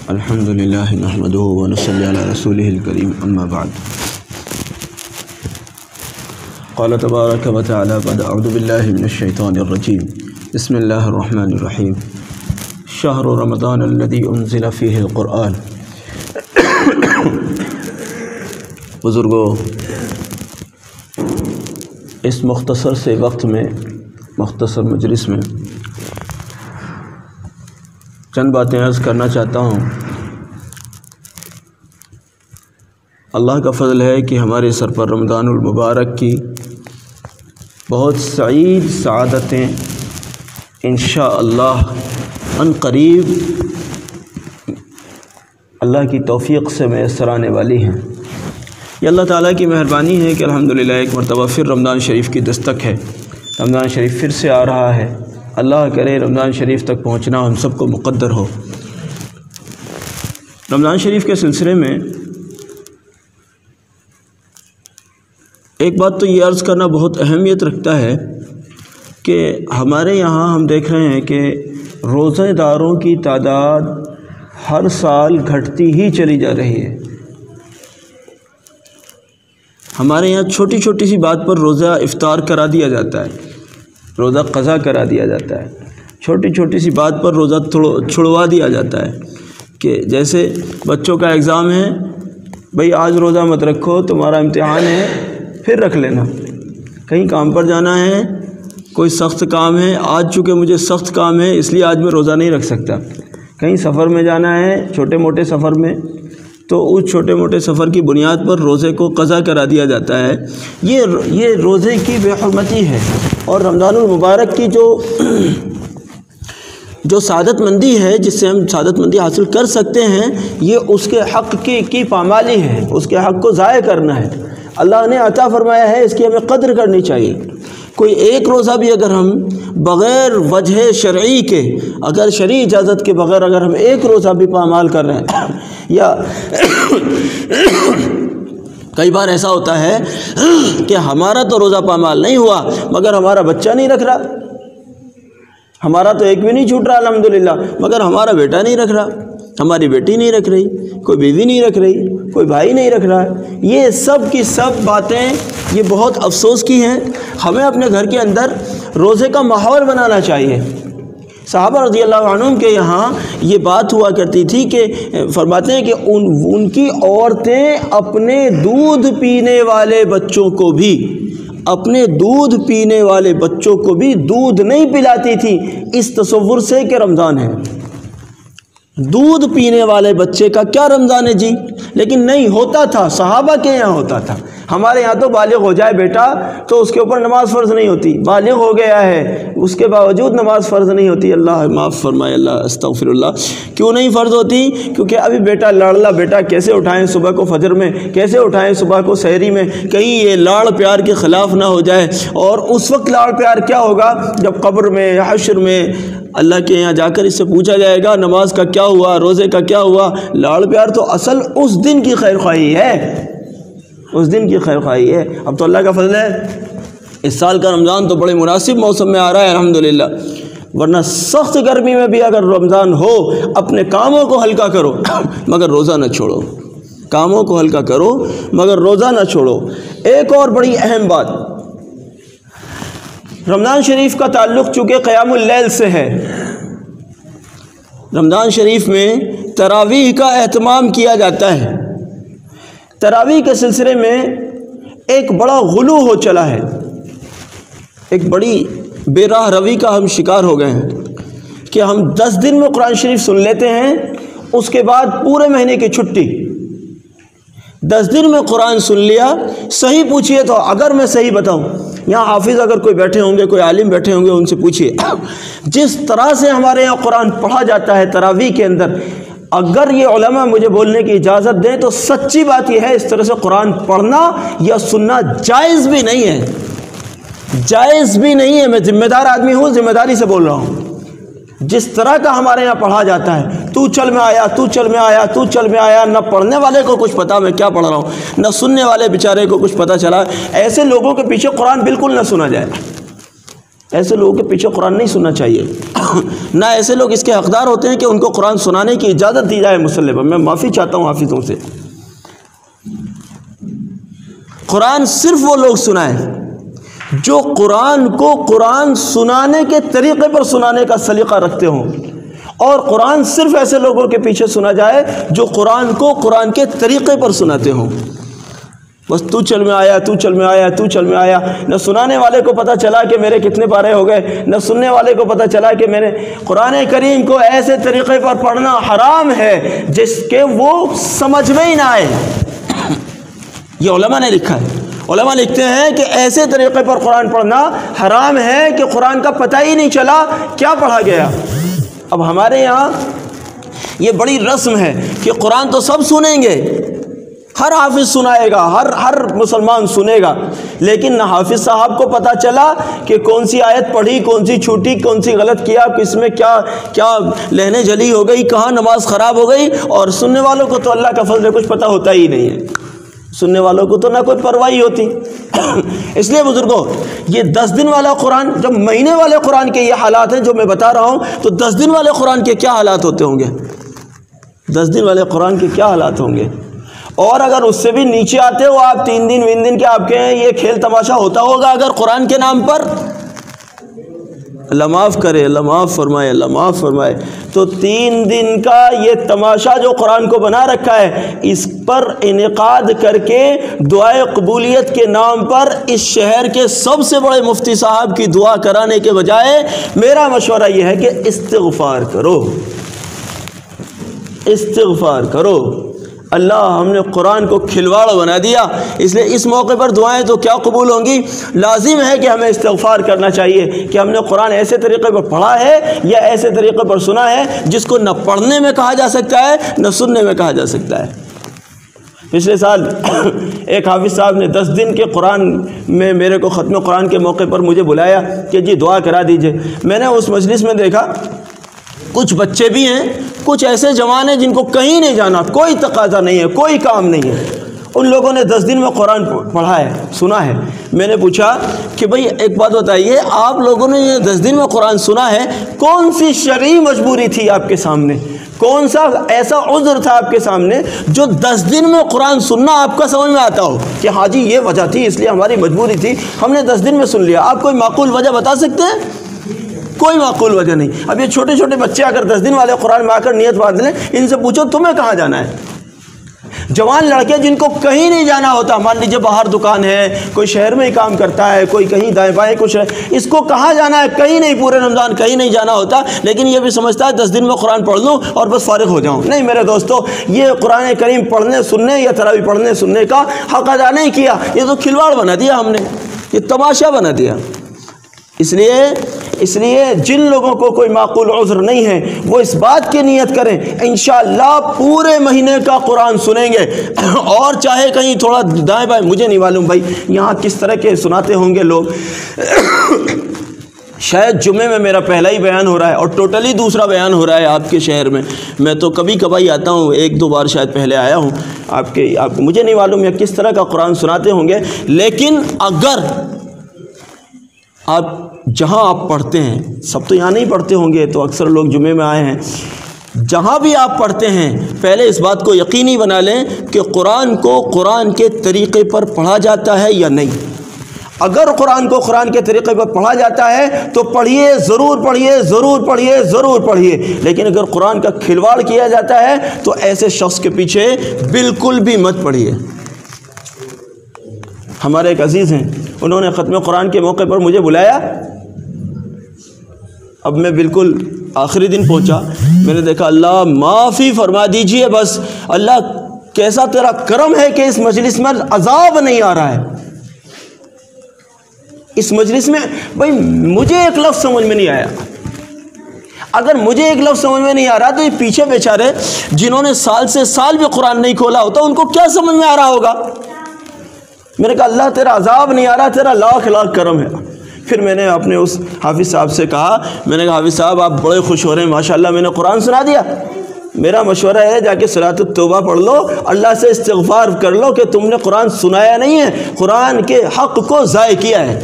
الحمدللہ نحمدہ ونصلی علی رسولہ الکریم اما بعد قال تبارک و تعالی بعد اعوذ باللہ من الشیطان الرجیم بسم اللہ الرحمن الرحیم شہر رمضان الذی انزل فیہ القرآن۔ بزرگوں، اس مختصر سے وقت میں، مختصر مجلس میں چند باتیں عرض کرنا چاہتا ہوں۔ اللہ کا فضل ہے کہ ہمارے سر پر رمضان المبارک کی بہت سعید سعادتیں انشاءاللہ ان قریب اللہ کی توفیق سے میسر آنے والی ہیں۔ یہ اللہ تعالیٰ کی مہربانی ہے کہ الحمدللہ ایک مرتبہ پھر رمضان شریف کی دستک ہے، رمضان شریف پھر سے آ رہا ہے۔ اللہ کرے رمضان شریف تک پہنچنا ہم سب کو مقدر ہو۔ رمضان شریف کے سلسلے میں ایک بات تو یہ عرض کرنا بہت اہمیت رکھتا ہے کہ ہمارے یہاں ہم دیکھ رہے ہیں کہ روزہ داروں کی تعداد ہر سال گھٹتی ہی چلی جا رہی ہے۔ ہمارے یہاں چھوٹی چھوٹی سی بات پر روزہ افطار کرا دیا جاتا ہے، روزہ قضا کرا دیا جاتا ہے، چھوٹی چھوٹی سی بات پر روزہ چھڑوا دیا جاتا ہے کہ جیسے بچوں کا ایگزام ہے، بھئی آج روزہ مت رکھو، تمہارا امتحان ہے، پھر رکھ لینا۔ کہیں کام پر جانا ہے، کوئی سخت کام ہے، آج چونکہ مجھے سخت کام ہے اس لیے آج میں روزہ نہیں رکھ سکتا۔ کہیں سفر میں جانا ہے، چھوٹے موٹے سفر میں، تو اس چھوٹے موٹے سفر کی بنیاد پر روزے کو قضا کرا دیا جاتا ہے۔ یہ روزے کی بے حرمتی ہے، اور رمضان المبارک کی جو سعادت مندی ہے، جس سے ہم سعادت مندی حاصل کر سکتے ہیں، یہ اس کے حق کی پامالی ہے، اس کے حق کو ضائع کرنا ہے۔ اللہ نے عطا فرمایا ہے، اس کی ہمیں قدر کرنی چاہیے۔ کوئی ایک روزہ بھی اگر ہم بغیر وجہ شرعی کے، اگر شرعی اجازت کے بغیر اگر ہم ایک روزہ بھی پامال کر رہے ہیں، یا کئی بار ایسا ہوتا ہے کہ ہمارا تو روزہ پامال نہیں ہوا مگر ہمارا بچہ نہیں رکھ رہا، ہمارا تو ایک بھی نہیں چھوٹ رہا الحمدللہ، مگر ہمارا بیٹا نہیں رکھ رہا، ہماری بیٹی نہیں رکھ رہی، کوئی بیوی نہیں رکھ رہی، کوئی بھائی نہیں رکھ رہا ہے۔ یہ سب کی سب باتیں یہ بہت افسوس کی ہیں۔ ہمیں اپنے گھر کے اندر روزے کا ماحول بنانا چاہیے۔ صحابہ رضی اللہ عنہم کے یہاں یہ بات ہوا کرتی تھی کہ فرماتے ہیں کہ ان کی عورتیں اپنے دودھ پینے والے بچوں کو بھی دودھ نہیں پلاتی تھی، اس تصور سے کہ رمضان ہے۔ دودھ پینے والے بچے کا کیا رمضان ہے جی؟ لیکن نہیں ہوتا تھا، صحابہ کے یہاں ہوتا تھا۔ ہمارے یہاں تو بالغ ہو جائے بیٹا تو اس کے اوپر نماز فرض نہیں ہوتی، بالغ ہو گیا ہے اس کے باوجود نماز فرض نہیں ہوتی۔ اللہ معاف فرمائے، اللہ استغفر اللہ۔ کیوں نہیں فرض ہوتی؟ کیونکہ ابھی بیٹا لاڑلا بیٹا کیسے اٹھائیں صبح کو فجر میں، کیسے اٹھائیں صبح کو سحری میں، کہیں یہ لاڑ پیار کے خلاف نہ ہو جائے۔ اور اس وقت لاڑ پیار کیا ہوگا جب قبر میں یا حشر میں اللہ کے یہاں جا کر اس سے پوچھا جائے گا نماز کا کیا ہوا، روزے کا کیا ہوا۔ لاڑ پیار تو اصل اس دن کی خیر خواہی ہے، اس دن کی خیر خواہی ہے۔ اب تو اللہ کا فضل ہے، اس سال کا رمضان تو بڑے مناسب موسم میں آ رہا ہے الحمدللہ، ورنہ سخت گرمی میں بھی اگر رمضان ہو، اپنے کاموں کو ہلکا کرو مگر روزہ نہ چھوڑو، کاموں کو ہلکا کرو مگر روزہ نہ چھوڑو۔ ایک اور بڑی اہم بات، رمضان شریف کا تعلق چونکہ قیام اللیل سے ہے، رمضان شریف میں تراویح کا اہتمام کیا جاتا ہے۔ تراویح کے سلسلے میں ایک بڑا غلو ہو چلا ہے، ایک بڑی بے راہ روی کا ہم شکار ہو گئے ہیں کہ ہم 10 دن میں قرآن شریف سن لیتے ہیں، اس کے بعد پورے مہینے کی چھٹی۔ 10 دن میں قرآن سن لیا، صحیح پوچھئے تو اگر میں صحیح بتاؤں، یہاں حافظ اگر کوئی بیٹھے ہوں گے، کوئی عالم بیٹھے ہوں گے، ان سے پوچھئے جس طرح سے ہمارے یہاں قرآن پڑھا جاتا ہے تراویح کے اندر، اگر یہ علماء مجھے بولنے کی اجازت دیں تو سچی بات یہ ہے اس طرح سے قرآن پڑھنا یا سننا جائز بھی نہیں ہے، جائز بھی نہیں ہے۔ میں ذمہ دار آدمی ہوں، ذمہ داری سے بول رہا ہوں۔ جس طرح کا ہمارے یہاں پڑھا جاتا ہے، تو چل میں آیا، تو چل میں آیا، تو چل میں آیا، نہ پڑھنے والے کو کچھ پتا میں کیا پڑھ رہا ہوں، نہ سننے والے بیچارے کو کچھ پتہ چلا، ایسے لوگوں کے پیچھے قرآن بالکل نہ سنا جائے، ایسے لوگوں کے پیچھے قرآن نہیں سننا چاہیے نہ ایسے لوگ اس کے حقدار ہوتے ہیں کہ ان کو قرآن سنانے کی اجازت دی جائے مصلی پر۔ میں معافی چاہتا ہوں حافظوں سے، قرآن صرف وہ لوگ سنائیں جو قرآن کو قرآن سنانے کے طریقے پر سنانے کا سلیقہ رکھتے ہوں، اور قرآن صرف ایسے لوگوں کے پیچھے سنا جائے جو قرآن کو قرآن کے طریقے پر سناتے ہوں۔ بس تو چل میں آیا، تو چل میں آیا، تو چل میں آیا، نہ سنانے والے کو پتہ چلا کہ میرے کتنے پارے ہو گئے، نہ سننے والے کو پتہ چلا کہ میں نے قرآن کریم کو ایسے طریقے پر پڑھنا حرام ہے جس کے وہ سمجھ میں ہی نہ آئے۔ یہ علماء نے لکھا ہے، علماء لکھتے ہیں کہ ایسے طریقے پر قرآن پڑھنا حرام ہے کہ قرآن کا پتہ ہی نہیں چلا کیا پڑھا گیا۔ اب ہمارے یہاں یہ بڑی رسم ہے کہ قرآن تو سب سنیں گے، ہر حافظ سنائے گا، ہر مسلمان سنے گا، لیکن نہ حافظ صاحب کو پتہ چلا کہ کون سی آیت پڑھی، کون سی چھوٹی، کون سی غلط کیا، کس میں کیا لہنے جلی ہو گئی، کہاں نماز خراب ہو گئی، اور سننے والوں کو تو اللہ کا فضل ہے کچھ پتہ ہوتا ہی نہیں ہے، سننے والوں کو تو نہ کوئی پرواہی ہوتی۔ اس لیے بزرگوں، یہ 10 دن والا قرآن، جب مہینے والے قرآن کے یہ حالات ہیں جو میں بتا رہا ہوں، تو 10 دن والے قرآن کے کیا حالات ہوتے ہوں گے؟ 10 دن والے قرآن کے کیا حالات ہوں گے؟ اور اگر اس سے بھی نیچے آتے ہو آپ، 3 دن وین دن کے آپ کے یہ کھیل تماشا ہوتا ہوگا اگر قرآن کے نام پر، اللہ معاف کرے، اللہ معاف فرمائے، اللہ معاف فرمائے، تو 3 دن کا یہ تماشا جو قرآن کو بنا رکھا ہے، اس پر انعقاد کر کے دعائے قبولیت کے نام پر اس شہر کے سب سے بڑے مفتی صاحب کی دعا کرانے کے بجائے میرا مشورہ یہ ہے کہ استغفار کرو، استغفار کرو۔ اللہ ہم نے قرآن کو کھلواڑ بنا دیا، اس لیے اس موقع پر دعائیں تو کیا قبول ہوں گی؟ لازم ہے کہ ہمیں استغفار کرنا چاہیے کہ ہم نے قرآن ایسے طریقے پر پڑھا ہے یا ایسے طریقے پر سنا ہے جس کو نہ پڑھنے میں کہا جا سکتا ہے نہ سننے میں کہا جا سکتا ہے۔ پچھلے سال ایک حافظ صاحب نے 10 دن کے قرآن میں میرے کو ختم قرآن کے موقع پر مجھے بلایا کہ جی دعا کرا دیجئے۔ میں نے اس مجلس میں دیکھا کچھ بچے بھی ہیں، کچھ ایسے جوان ہیں جن کو کہیں نہیں جانا، کوئی تقاضا نہیں ہے، کوئی کام نہیں ہے، ان لوگوں نے 10 دن میں قرآن پڑھا ہے، سنا ہے۔ میں نے پوچھا کہ بھئی ایک بات بتائیے، آپ لوگوں نے یہ 10 دن میں قرآن سنا ہے، کون سی شرعی مجبوری تھی آپ کے سامنے؟ کون سا ایسا عذر تھا آپ کے سامنے جو 10 دن میں قرآن سننا آپ کا سمجھ میں آتا ہو کہ ہاں جی یہ وجہ تھی، اس لیے ہماری مجبوری تھی، ہم نے 10 دن میں سن لیا؟ آپ کوئی معقول وجہ بتا سکتے ہیں؟ کوئی معقول وجہ نہیں۔ اب یہ چھوٹے چھوٹے بچے اگر 10 دن والے قرآن میں آ کر نیت باندھ لیں، ان سے پوچھو تمہیں کہاں جانا ہے؟ جوان لڑکے جن کو کہیں نہیں جانا ہوتا، مان لیجیے باہر دکان ہے، کوئی شہر میں ہی کام کرتا ہے، کوئی کہیں دائیں بائیں کچھ ہے، اس کو کہاں جانا ہے؟ کہیں نہیں، پورے رمضان کہیں نہیں جانا ہوتا، لیکن یہ بھی سمجھتا ہے 10 دن میں قرآن پڑھ لوں اور بس فارغ ہو جاؤں۔ نہیں میرے دوستو، یہ قرآن کریم پڑھنے سننے یا تراویح پڑھنے سننے کا حق ادا نہیں کیا، یہ تو کھلواڑ بنا دیا ہم نے، یہ تماشا بنا دیا۔ اس لیے جن لوگوں کو کوئی معقول عذر نہیں ہے وہ اس بات کی نیت کریں انشاءاللہ پورے مہینے کا قرآن سنیں گے، اور چاہے کہیں تھوڑا دائیں بائیں، مجھے نہیں معلوم بھائی یہاں کس طرح کے سناتے ہوں گے لوگ۔ شاید جمعے میں میرا پہلا ہی بیان ہو رہا ہے اور ٹوٹلی دوسرا بیان ہو رہا ہے آپ کے شہر میں، میں تو کبھی کبھی آتا ہوں، 1-2 بار شاید پہلے آیا ہوں آپ مجھے نہیں معلوم یہ کس طرح کا قرآن سناتے ہوں گے، لیکن اگر آپ جہاں آپ پڑھتے ہیں، سب تو یہاں نہیں پڑھتے ہوں گے، تو اکثر لوگ جمعے میں آئے ہیں، جہاں بھی آپ پڑھتے ہیں پہلے اس بات کو یقینی بنا لیں کہ قرآن کو قرآن کے طریقے پر پڑھا جاتا ہے یا نہیں۔ اگر قرآن کو قرآن کے طریقے پر پڑھا جاتا ہے تو پڑھیے، ضرور پڑھیے، ضرور پڑھیے، ضرور پڑھیے، لیکن اگر قرآن کا کھلواڑ کیا جاتا ہے تو ایسے شخص کے پیچھے بالکل بھی مت پڑھیے۔ ہمارے ایک عزیز ہیں، انہوں نے ختم قرآن کے موقع پر مجھے بلایا، اب میں بالکل آخری دن پہنچا، میں نے دیکھا اللہ معافی فرما دیجئے، بس اللہ کیسا تیرا کرم ہے کہ اس مجلس میں عذاب نہیں آ رہا ہے۔ اس مجلس میں بھائی مجھے ایک لفظ سمجھ میں نہیں آیا، اگر مجھے ایک لفظ سمجھ میں نہیں آ رہا تو یہ پیچھے بیچارے جنہوں نے سال سے سال بھی قرآن نہیں کھولا ہوتا ان کو کیا سمجھ میں آ رہا ہوگا۔ میں نے کہا اللہ تیرا عذاب نہیں آ رہا، تیرا لاکھ لاکھ کرم ہے۔ پھر میں نے اپنے اس حافظ صاحب سے کہا، میں نے کہا حافظ صاحب آپ بڑے خوش ہو رہے ہیں، ماشاءاللہ میں نے قرآن سنا دیا، میرا مشورہ ہے جا کے صلاۃ التوبہ پڑھ لو، اللہ سے استغفار کر لو کہ تم نے قرآن سنایا نہیں ہے، قرآن کے حق کو ضائع کیا ہے،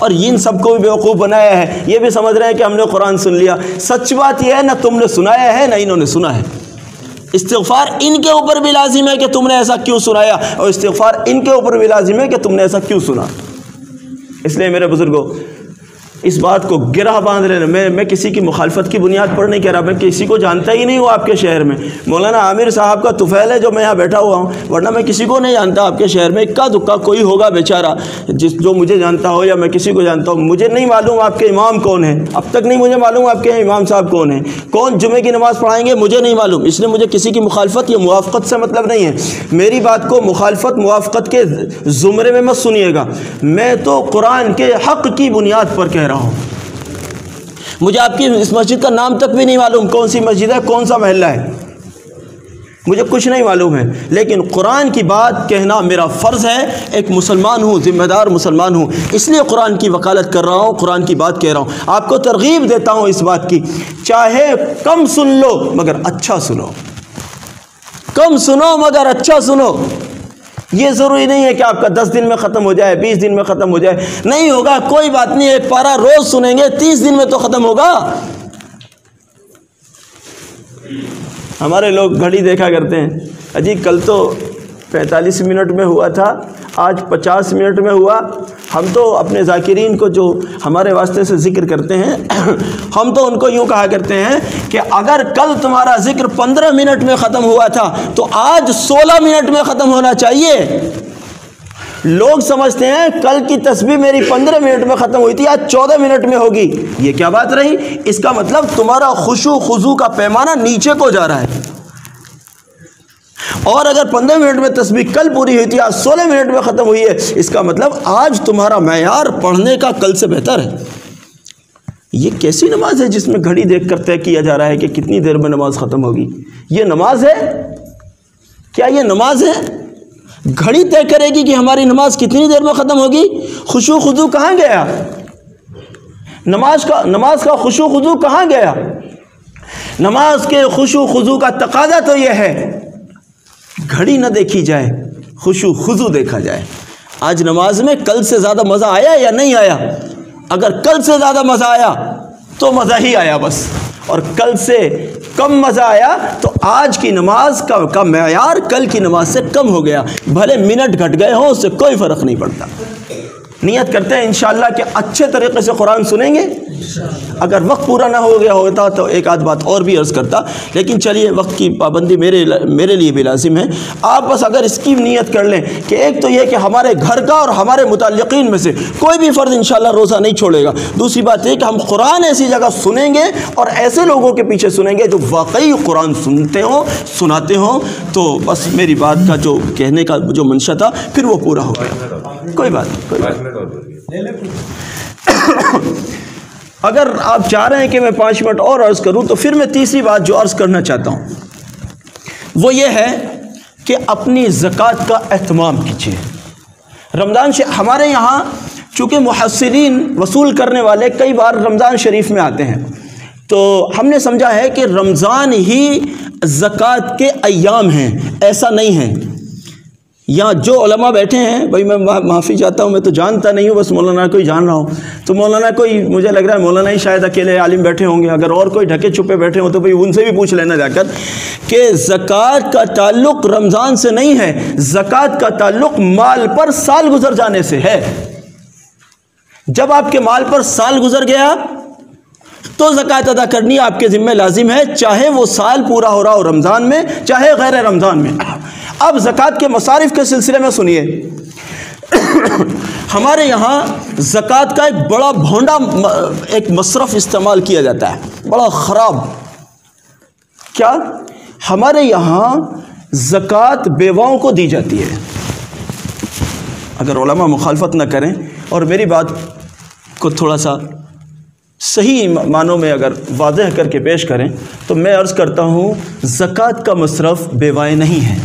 اور ان سب کو بھی بیوقوف بنایا ہے. یہ بھی سمجھ رہے ہیں کہ ہم نے قرآن سن لیا. سچ بات یہ ہے نہ تم نے سنایا ہے نہ انہوں نے سنا ہے. استغفار ان کے اوپر بھی لازم ہے کہ تم نے ایسا کیوں سنایا, اور استغفار ان کے اوپر بھی لازم ہے کہ تم نے ایسا کیوں سنا. اس لیے میرے بزرگوں اس بات کو گرہ باندھ لینا. میں کسی کی مخالفت کی بنیاد پر نہیں کہہ رہا, میں کسی کو جانتا ہی نہیں ہوں آپ کے شہر میں. مولانا عامر صاحب کا طفیل ہے جو میں یہاں بیٹھا ہوا ہوں, ورنہ میں کسی کو نہیں جانتا آپ کے شہر میں. اکا دکا کوئی ہوگا بیچارہ جو مجھے جانتا ہو, یا میں کسی کو جانتا ہوں. مجھے نہیں معلوم آپ کے امام کون ہیں, اب تک نہیں مجھے معلوم آپ کے امام صاحب کون ہیں, کون جمعے کی نماز پڑھائیں گے مجھے نہیں معلوم. اس لیے مجھے کسی کی مخالفت یا موافقت سے مطلب نہیں ہے. میری بات کو مخالفت موافقت کے زمرے میں مت سنیے گا. میں تو قرآن کے حق کی بنیاد پر کہہ رہا ہوں. مجھے آپ کی اس مسجد کا نام تک بھی نہیں معلوم, کون سی مسجد ہے, کون سا محلہ ہے, مجھے کچھ نہیں معلوم ہے. لیکن قرآن کی بات کہنا میرا فرض ہے. ایک مسلمان ہوں, ذمہ دار مسلمان ہوں, اس لیے قرآن کی وکالت کر رہا ہوں, قرآن کی بات کہہ رہا ہوں. آپ کو ترغیب دیتا ہوں اس بات کی, چاہے کم سن لو مگر اچھا سنو, کم سنو مگر اچھا سنو. یہ ضروری نہیں ہے کہ آپ کا 10 دن میں ختم ہو جائے, 20 دن میں ختم ہو جائے. نہیں ہوگا کوئی بات نہیں, ایک پارہ روز سنیں گے 30 دن میں تو ختم ہوگا. ہمارے لوگ گھڑی دیکھا کرتے ہیں, اجی کل تو 45 منٹ میں ہوا تھا, آج 50 منٹ میں ہوا. ہم تو اپنے ذاکرین کو جو ہمارے واسطے سے ذکر کرتے ہیں ہم تو ان کو یوں کہا کرتے ہیں کہ اگر کل تمہارا ذکر 15 منٹ میں ختم ہوا تھا تو آج 16 منٹ میں ختم ہونا چاہیے. لوگ سمجھتے ہیں کل کی تسبیح میری 15 منٹ میں ختم ہوئی تھی, آج 14 منٹ میں ہوگی. یہ کیا بات رہی؟ اس کا مطلب تمہارا خشوع خضوع کا پیمانہ نیچے کو جا رہا ہے. اور اگر 15 منٹ میں تسبیح کل پوری ہوئی تھی, آج 16 منٹ میں ختم ہوئی ہے, اس کا مطلب آج تمہارا معیار پڑھنے کا کل سے بہتر ہے. یہ کیسی نماز ہے جس میں گھڑی دیکھ کر طے کیا جا رہا ہے کہ کتنی دیر میں نماز ختم ہوگی؟ یہ نماز ہے کیا؟ یہ نماز ہے؟ گھڑی طے کرے گی کہ ہماری نماز کتنی دیر میں ختم ہوگی؟ خشوع خضوع کہاں گیا؟ نماز کا خشوع خضوع کہاں گیا؟ نماز کے خشوع خضوع کا تقاضا تو یہ ہے گھڑی نہ دیکھی جائے, خشوع خضوع دیکھا جائے. آج نماز میں کل سے زیادہ مزہ آیا یا نہیں آیا؟ اگر کل سے زیادہ مزہ آیا تو مزہ ہی آیا بس, اور کل سے کم مزہ آیا تو آج کی نماز کا معیار کل کی نماز سے کم ہو گیا. بھلے منٹ گھٹ گئے ہوں, اس سے کوئی فرق نہیں پڑتا. نیت کرتے ہیں انشاءاللہ کہ اچھے طریقے سے قرآن سنیں گے. اگر وقت پورا نہ ہو گیا ہوتا تو ایک آدھ بات اور بھی عرض کرتا, لیکن چلیے وقت کی پابندی میرے لیے بھی لازم ہے. آپ بس اگر اس کی نیت کر لیں کہ ایک تو یہ کہ ہمارے گھر کا اور ہمارے متعلقین میں سے کوئی بھی فرد انشاءاللہ روزہ نہیں چھوڑے گا. دوسری بات یہ کہ ہم قرآن ایسی جگہ سنیں گے اور ایسے لوگوں کے پیچھے سنیں گے جو واقعی قرآن سنتے ہوں, سناتے ہوں. تو بس میری بات کا جو کہنے کا جو منشا تھا پھر وہ پورا ہو گیا. کوئی بات نہیں. اگر آپ چاہ رہے ہیں کہ میں 5 منٹ اور عرض کروں تو پھر میں تیسری بات جو عرض کرنا چاہتا ہوں وہ یہ ہے کہ اپنی زکوٰۃ کا اہتمام کیجیے. رمضان ہمارے یہاں چونکہ محسنین وصول کرنے والے کئی بار رمضان شریف میں آتے ہیں, تو ہم نے سمجھا ہے کہ رمضان ہی زکوٰۃ کے ایام ہیں. ایسا نہیں ہے. یہاں جو علماء بیٹھے ہیں, بھائی میں معافی چاہتا ہوں, میں تو جانتا نہیں ہوں, بس مولانا کو ہی جان رہا ہوں. تو مولانا کوئی مجھے لگ رہا ہے مولانا ہی شاید اکیلے عالم بیٹھے ہوں گے. اگر اور کوئی ڈھکے چھپے بیٹھے ہوں تو بھائی ان سے بھی پوچھ لینا جا کر کہ زکوٰۃ کا تعلق رمضان سے نہیں ہے. زکوٰۃ کا تعلق مال پر سال گزر جانے سے ہے. جب آپ کے مال پر سال گزر گیا تو زکوٰۃ ادا کرنی آپ کے ذمہ لازم ہے, چاہے وہ سال پورا ہو رہا ہو رمضان میں چاہے غیر رمضان میں. اب زکوٰۃ کے مصارف کے سلسلے میں سنیے, ہمارے یہاں زکوٰۃ کا ایک بڑا بھونڈا ایک مصرف استعمال کیا جاتا ہے, بڑا خراب. کیا؟ ہمارے یہاں زکوٰۃ بیواؤں کو دی جاتی ہے. اگر علماء مخالفت نہ کریں اور میری بات کو تھوڑا سا صحیح معنوں میں اگر واضح کر کے پیش کریں تو میں عرض کرتا ہوں زکوٰۃ کا مصرف بیوائیں نہیں ہیں.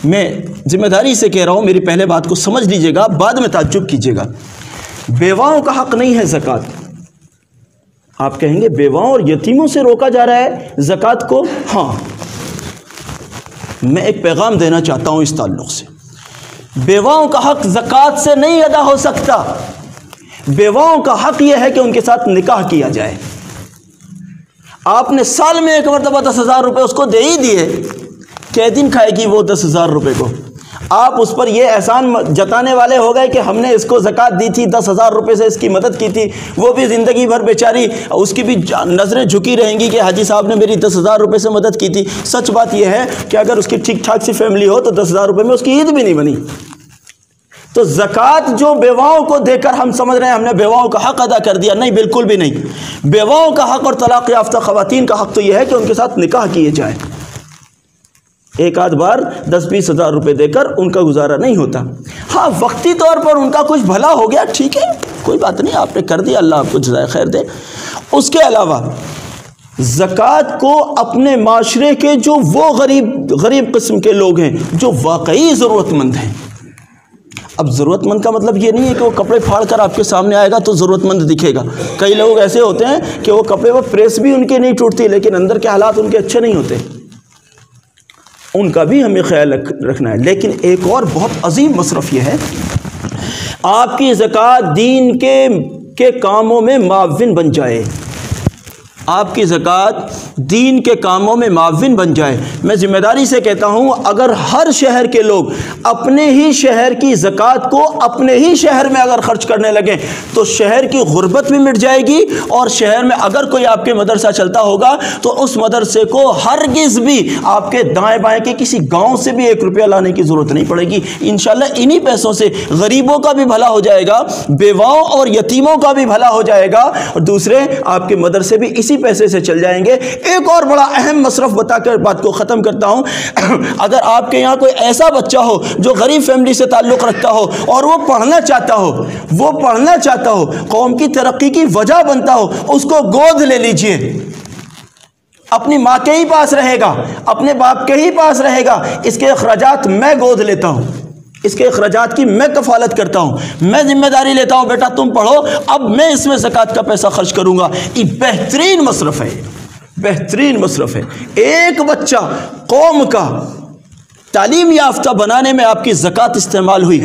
میں ذمہ داری سے کہہ رہا ہوں, میری پہلے بات کو سمجھ لیجئے گا, بعد میں تعجب کیجئے گا. بیواؤں کا حق نہیں ہے زکوٰۃ. آپ کہیں گے بیواؤں اور یتیموں سے روکا جا رہا ہے زکوٰۃ کو. ہاں, میں ایک پیغام دینا چاہتا ہوں اس تعلق سے. بیواؤں کا حق زکوٰۃ سے نہیں ادا ہو سکتا. بیواؤں کا حق یہ ہے کہ ان کے ساتھ نکاح کیا جائے. آپ نے سال میں ایک مرتبہ 10,000 روپے اس کو دے ہی دیے، کئی دن کھائے گی وہ 10,000 روپے کو؟ آپ اس پر یہ احسان جتانے والے ہو گئے کہ ہم نے اس کو زکوٰۃ دی تھی، 10,000 روپے سے اس کی مدد کی تھی، وہ بھی زندگی بھر بیچاری اس کی بھی نظریں جھکی رہیں گی کہ حاجی صاحب نے میری 10,000 روپے سے مدد کی تھی. سچ بات یہ ہے کہ اگر اس کی ٹھیک ٹھاک سی فیملی ہو تو 10,000 روپے میں اس کی عید بھی نہیں بنی. تو زکوٰۃ جو بیواؤں کو دے کر ہم سمجھ رہے ہیں ہم نے بیواؤں کا حق ادا کر دیا، نہیں، بالکل بھی نہیں. بیواؤں کا حق اور طلاق یافتہ خواتین کا حق تو یہ ہے کہ ان کے ساتھ نکاح کیے جائے. ایک آدھ بار 10-20 ہزار روپے دے کر ان کا گزارا نہیں ہوتا. ہاں، وقتی طور پر ان کا کچھ بھلا ہو گیا، ٹھیک ہے، کوئی بات نہیں، آپ نے کر دیا، اللہ آپ کو جزائے خیر دے. اس کے علاوہ زکوٰۃ کو اپنے معاشرے کے جو وہ غریب قسم کے لوگ ہیں جو واقعی ضرورت مند ہیں. اب ضرورت مند کا مطلب یہ نہیں ہے کہ وہ کپڑے پھاڑ کر آپ کے سامنے آئے گا تو ضرورت مند دکھے گا. کئی لوگ ایسے ہوتے ہیں کہ وہ کپڑے وہ پریس بھی ان کے نہیں ٹوٹتی لیکن اندر کے حالات ان کے اچھے نہیں ہوتے. ان کا بھی ہمیں خیال رکھنا ہے. لیکن ایک اور بہت عظیم مصرف یہ ہے، آپ کی زکوٰۃ دین کے کاموں میں معاون بن جائے. آپ کی زکوٰۃ دین کے کاموں میں معاون بن جائے. میں ذمہ داری سے کہتا ہوں، اگر ہر شہر کے لوگ اپنے ہی شہر کی زکوٰۃ کو اپنے ہی شہر میں اگر خرچ کرنے لگیں تو شہر کی غربت بھی مٹ جائے گی، اور شہر میں اگر کوئی آپ کے مدرسہ چلتا ہوگا تو اس مدرسے کو ہرگز بھی آپ کے دائیں بائیں کے کسی گاؤں سے بھی 1 روپیہ لانے کی ضرورت نہیں پڑے گی. انشاءاللہ انہی پیسوں سے غریبوں کا بھی بھلا ہو جائے گا، بیواؤں اور یتیموں کا بھی بھلا ہو جائے گا، اور دوسرے آپ کے مدرسے بھی اسی پیسے سے چل جائیں گے. ایک اور بڑا اہم مصرف بتا کر بات کو ختم کرتا ہوں. اگر آپ کے یہاں کوئی ایسا بچہ ہو جو غریب فیملی سے تعلق رکھتا ہو اور وہ پڑھنا چاہتا ہو، قوم کی ترقی کی وجہ بنتا ہو، اس کو گود لے لیجئے. اپنی ماں کے ہی پاس رہے گا، اپنے باپ کے ہی پاس رہے گا. اس کے اخراجات میں گود لیتا ہوں، اس کے اخراجات کی میں کفالت کرتا ہوں، میں ذمہ داری لیتا ہوں، بیٹا تم پڑھو، اب میں اس میں زکوٰۃ کا پیسہ خرچ کروں گا. یہ بہترین مصرف ہے، بہترین مصرف ہے. ایک بچہ قوم کا تعلیم یافتہ بنانے میں آپ کی زکوٰۃ استعمال ہوئی.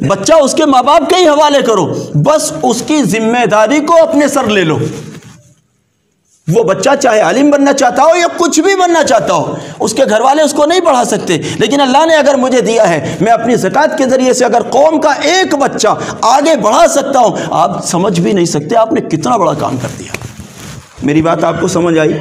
بچہ اس کے ماں باپ کے ہی حوالے کرو، بس اس کی ذمہ داری کو اپنے سر لے لو. وہ بچہ چاہے عالم بننا چاہتا ہو یا کچھ بھی بننا چاہتا ہو، اس کے گھر والے اس کو نہیں پڑھا سکتے، لیکن اللہ نے اگر مجھے دیا ہے، میں اپنی زکوٰۃ کے ذریعے سے اگر قوم کا ایک بچہ آگے بڑھا سکتا ہوں. آپ سمجھ بھی نہیں سکتے آپ نے کتنا بڑا کام کر دیا. میری بات آپ کو سمجھ آئی؟